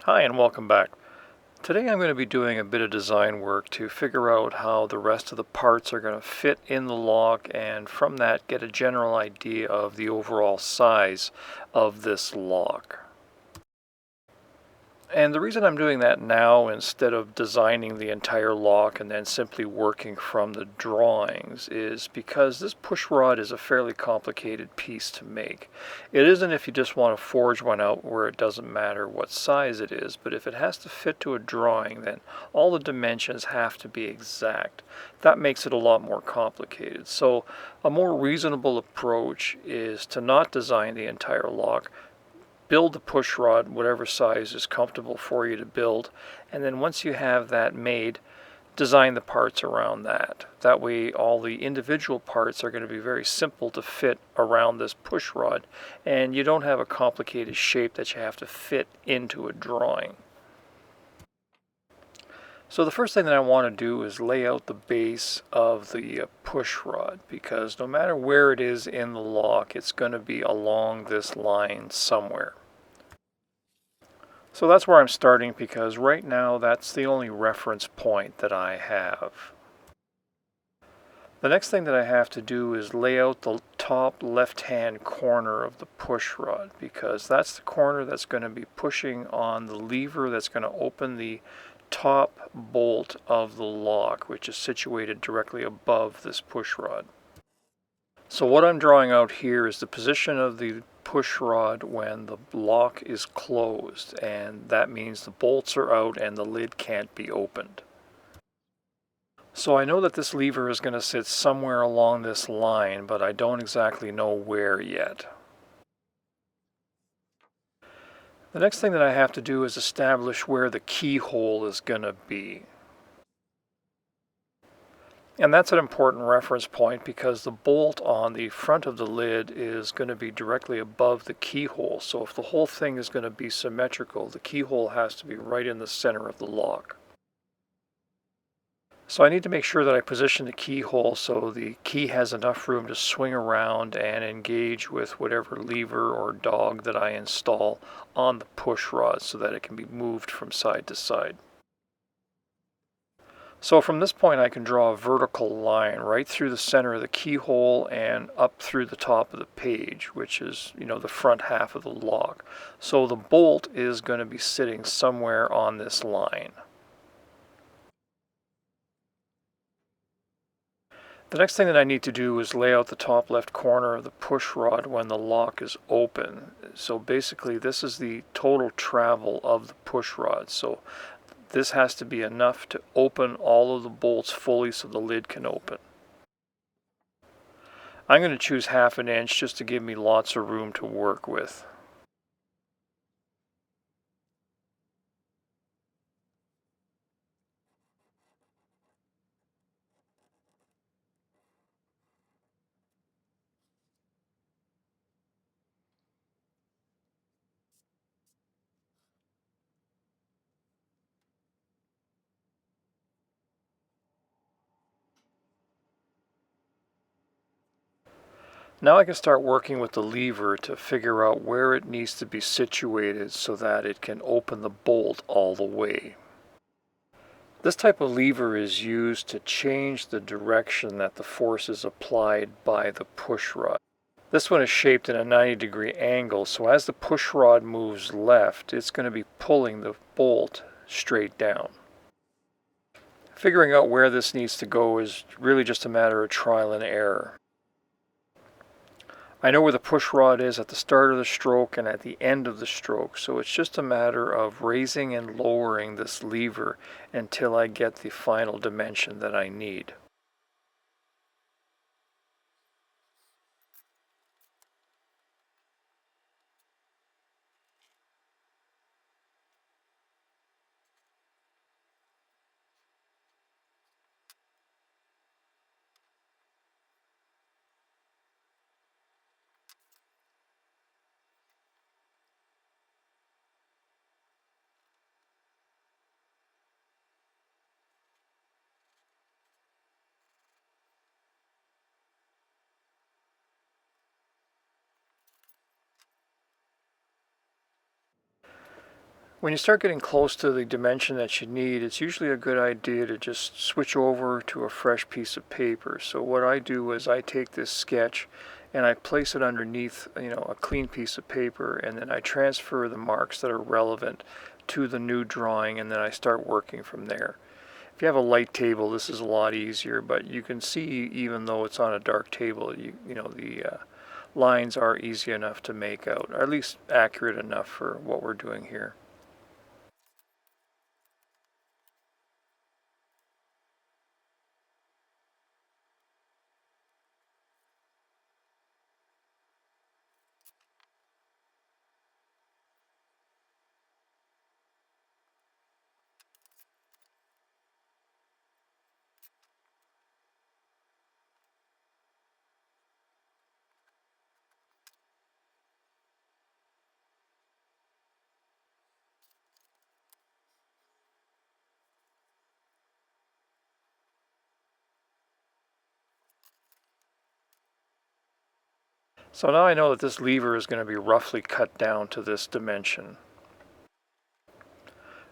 Hi and welcome back. Today I'm going to be doing a bit of design work to figure out how the rest of the parts are going to fit in the lock, and from that get a general idea of the overall size of this lock. And the reason I'm doing that now instead of designing the entire lock and then simply working from the drawings is because this push rod is a fairly complicated piece to make. It isn't if you just want to forge one out where it doesn't matter what size it is, but if it has to fit to a drawing, then all the dimensions have to be exact. That makes it a lot more complicated. So a more reasonable approach is to not design the entire lock. Build the push rod whatever size is comfortable for you to build, and then once you have that made, design the parts around that. That way all the individual parts are going to be very simple to fit around this push rod, and you don't have a complicated shape that you have to fit into a drawing. So the first thing that I want to do is lay out the base of the push rod, because no matter where it is in the lock, it's going to be along this line somewhere. So that's where I'm starting, because right now that's the only reference point that I have. The next thing that I have to do is lay out the top left-hand corner of the push rod, because that's the corner that's going to be pushing on the lever that's going to open the top bolt of the lock, which is situated directly above this push rod. So what I'm drawing out here is the position of the push rod when the lock is closed, and that means the bolts are out and the lid can't be opened. So I know that this lever is going to sit somewhere along this line, but I don't exactly know where yet. The next thing that I have to do is establish where the keyhole is going to be. And that's an important reference point, because the bolt on the front of the lid is going to be directly above the keyhole. So if the whole thing is going to be symmetrical, the keyhole has to be right in the center of the lock. So I need to make sure that I position the keyhole so the key has enough room to swing around and engage with whatever lever or dog that I install on the push rod so that it can be moved from side to side. So from this point I can draw a vertical line right through the center of the keyhole and up through the top of the page, which is, the front half of the lock. So the bolt is going to be sitting somewhere on this line. The next thing that I need to do is lay out the top left corner of the push rod when the lock is open. So basically this is the total travel of the push rod. So this has to be enough to open all of the bolts fully so the lid can open. I'm going to choose 1/2 inch just to give me lots of room to work with. Now I can start working with the lever to figure out where it needs to be situated so that it can open the bolt all the way. This type of lever is used to change the direction that the force is applied by the push rod. This one is shaped in a 90-degree angle, so as the push rod moves left, it's going to be pulling the bolt straight down. Figuring out where this needs to go is really just a matter of trial and error. I know where the push rod is at the start of the stroke and at the end of the stroke, so it's just a matter of raising and lowering this lever until I get the final dimension that I need. When you start getting close to the dimension that you need, it's usually a good idea to just switch over to a fresh piece of paper. So what I do is I take this sketch and I place it underneath, a clean piece of paper, and then I transfer the marks that are relevant to the new drawing, and then I start working from there. If you have a light table, this is a lot easier, but you can see even though it's on a dark table, the lines are easy enough to make out, or at least accurate enough for what we're doing here. So now I know that this lever is going to be roughly cut down to this dimension.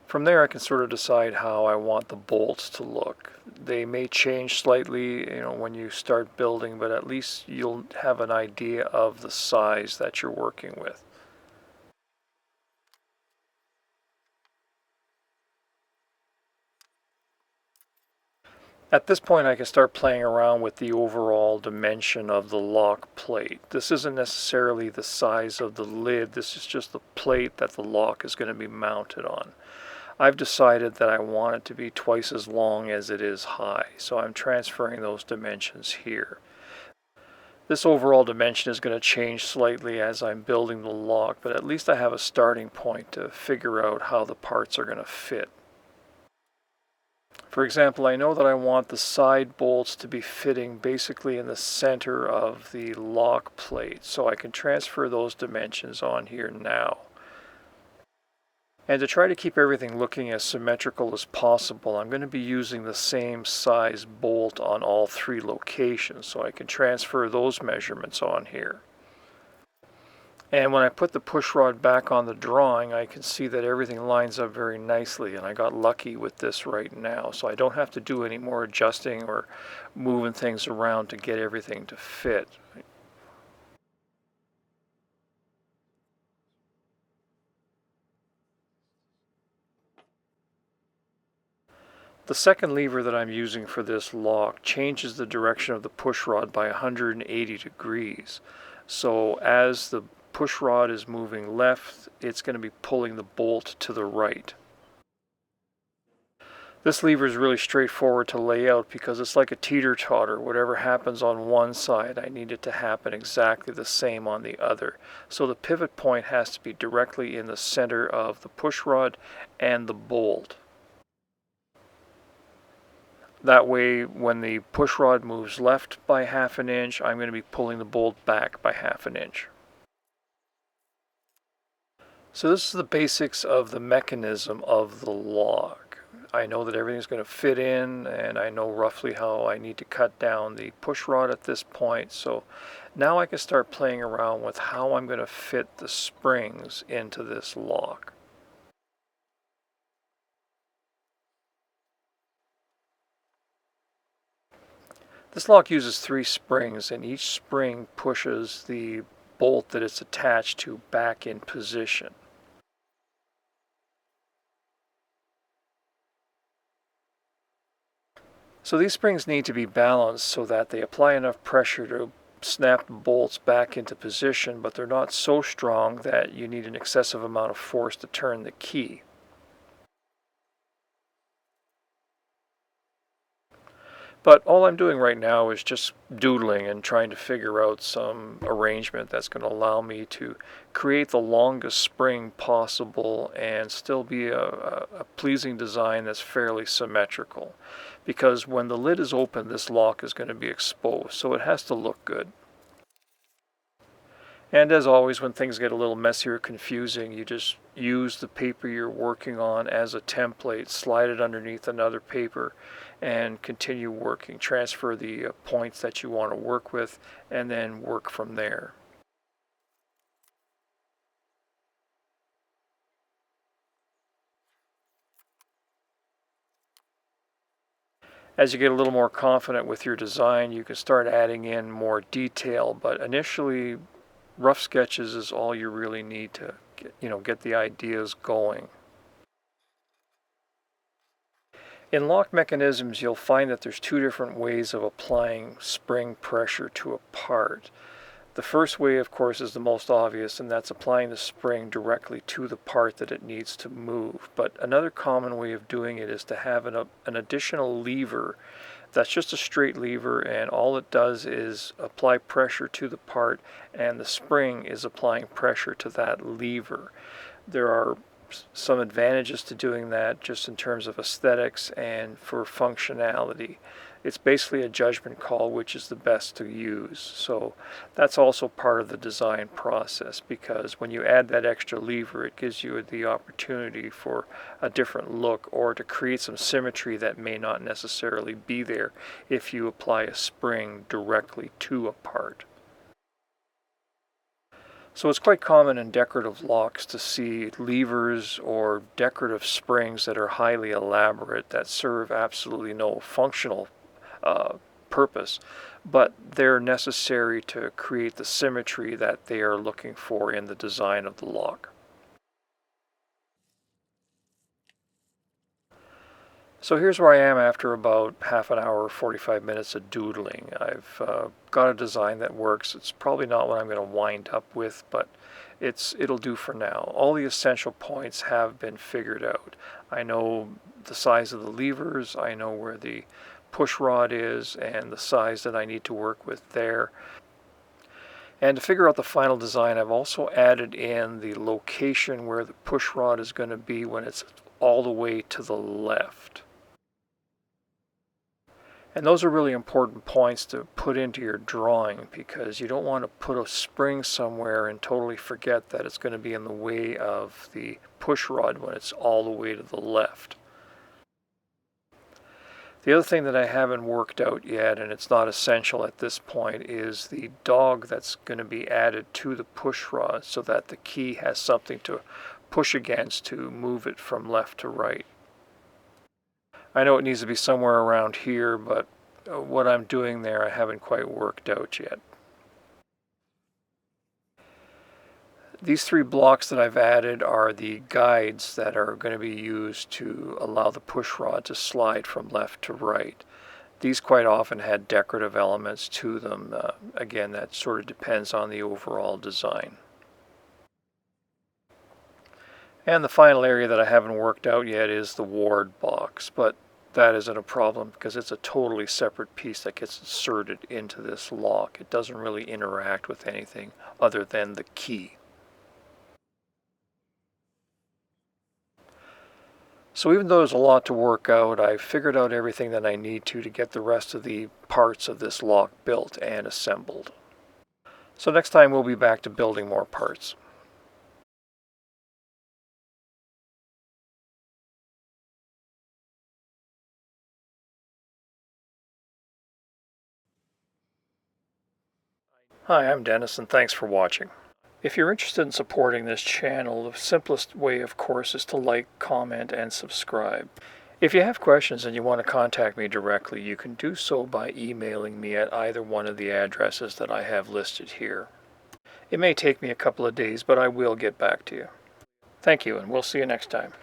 From there I can sort of decide how I want the bolts to look. They may change slightly, when you start building, but at least you'll have an idea of the size that you're working with. At this point I can start playing around with the overall dimension of the lock plate. This isn't necessarily the size of the lid, this is just the plate that the lock is going to be mounted on. I've decided that I want it to be twice as long as it is high, so I'm transferring those dimensions here. This overall dimension is going to change slightly as I'm building the lock, but at least I have a starting point to figure out how the parts are going to fit. For example, I know that I want the side bolts to be fitting basically in the center of the lock plate, so I can transfer those dimensions on here now. And to try to keep everything looking as symmetrical as possible, I'm going to be using the same size bolt on all three locations, so I can transfer those measurements on here. And when I put the push rod back on the drawing, I can see that everything lines up very nicely, and I got lucky with this right now, so I don't have to do any more adjusting or moving things around to get everything to fit. The second lever that I'm using for this lock changes the direction of the push rod by 180 degrees. So as the push rod is moving left, it's going to be pulling the bolt to the right. This lever is really straightforward to lay out because it's like a teeter-totter. Whatever happens on one side, I need it to happen exactly the same on the other. So the pivot point has to be directly in the center of the push rod and the bolt. That way, when the push rod moves left by ½ inch, I'm going to be pulling the bolt back by ½ inch. So this is the basics of the mechanism of the lock. I know that everything's going to fit in, and I know roughly how I need to cut down the push rod at this point. So now I can start playing around with how I'm going to fit the springs into this lock. This lock uses 3 springs, and each spring pushes the bolt that it's attached to back in position. So these springs need to be balanced so that they apply enough pressure to snap the bolts back into position, but they're not so strong that you need an excessive amount of force to turn the key. But all I'm doing right now is just doodling and trying to figure out some arrangement that's going to allow me to create the longest spring possible and still be a pleasing design that's fairly symmetrical. Because when the lid is open, this lock is going to be exposed, so it has to look good. And as always, when things get a little messy or confusing, you just use the paper you're working on as a template, slide it underneath another paper, and continue working. Transfer the points that you want to work with, and then work from there. As you get a little more confident with your design, you can start adding in more detail, but initially rough sketches is all you really need to get the ideas going. In lock mechanisms, you'll find that there's two different ways of applying spring pressure to a part. The first way, of course, is the most obvious, and that's applying the spring directly to the part that it needs to move. But another common way of doing it is to have an additional lever that's just a straight lever, and all it does is apply pressure to the part, and the spring is applying pressure to that lever. There are some advantages to doing that just in terms of aesthetics and for functionality. It's basically a judgment call which is the best to use. So that's also part of the design process, because when you add that extra lever, it gives you the opportunity for a different look or to create some symmetry that may not necessarily be there if you apply a spring directly to a part. So it's quite common in decorative locks to see levers or decorative springs that are highly elaborate that serve absolutely no functional purpose, but they're necessary to create the symmetry that they are looking for in the design of the lock. So here's where I am after about half an hour, 45 minutes of doodling. I've got a design that works. It's probably not what I'm going to wind up with, but it'll do for now. All the essential points have been figured out. I know the size of the levers, I know where the push rod is and the size that I need to work with there. And to figure out the final design, I've also added in the location where the push rod is going to be when it's all the way to the left. And those are really important points to put into your drawing, because you don't want to put a spring somewhere and totally forget that it's going to be in the way of the push rod when it's all the way to the left. The other thing that I haven't worked out yet, and it's not essential at this point, is the dog that's going to be added to the push rod so that the key has something to push against to move it from left to right. I know it needs to be somewhere around here, but what I'm doing there I haven't quite worked out yet. These three blocks that I've added are the guides that are going to be used to allow the push rod to slide from left to right. These quite often had decorative elements to them. Again, that sort of depends on the overall design. And the final area that I haven't worked out yet is the ward box, but that isn't a problem because it's a totally separate piece that gets inserted into this lock. It doesn't really interact with anything other than the key. So even though there's a lot to work out, I've figured out everything that I need to get the rest of the parts of this lock built and assembled. So next time we'll be back to building more parts. Hi, I'm Dennis, and thanks for watching. If you're interested in supporting this channel, the simplest way, of course, is to like, comment, and subscribe. If you have questions and you want to contact me directly, you can do so by emailing me at either one of the addresses that I have listed here. It may take me a couple of days, but I will get back to you. Thank you, and we'll see you next time.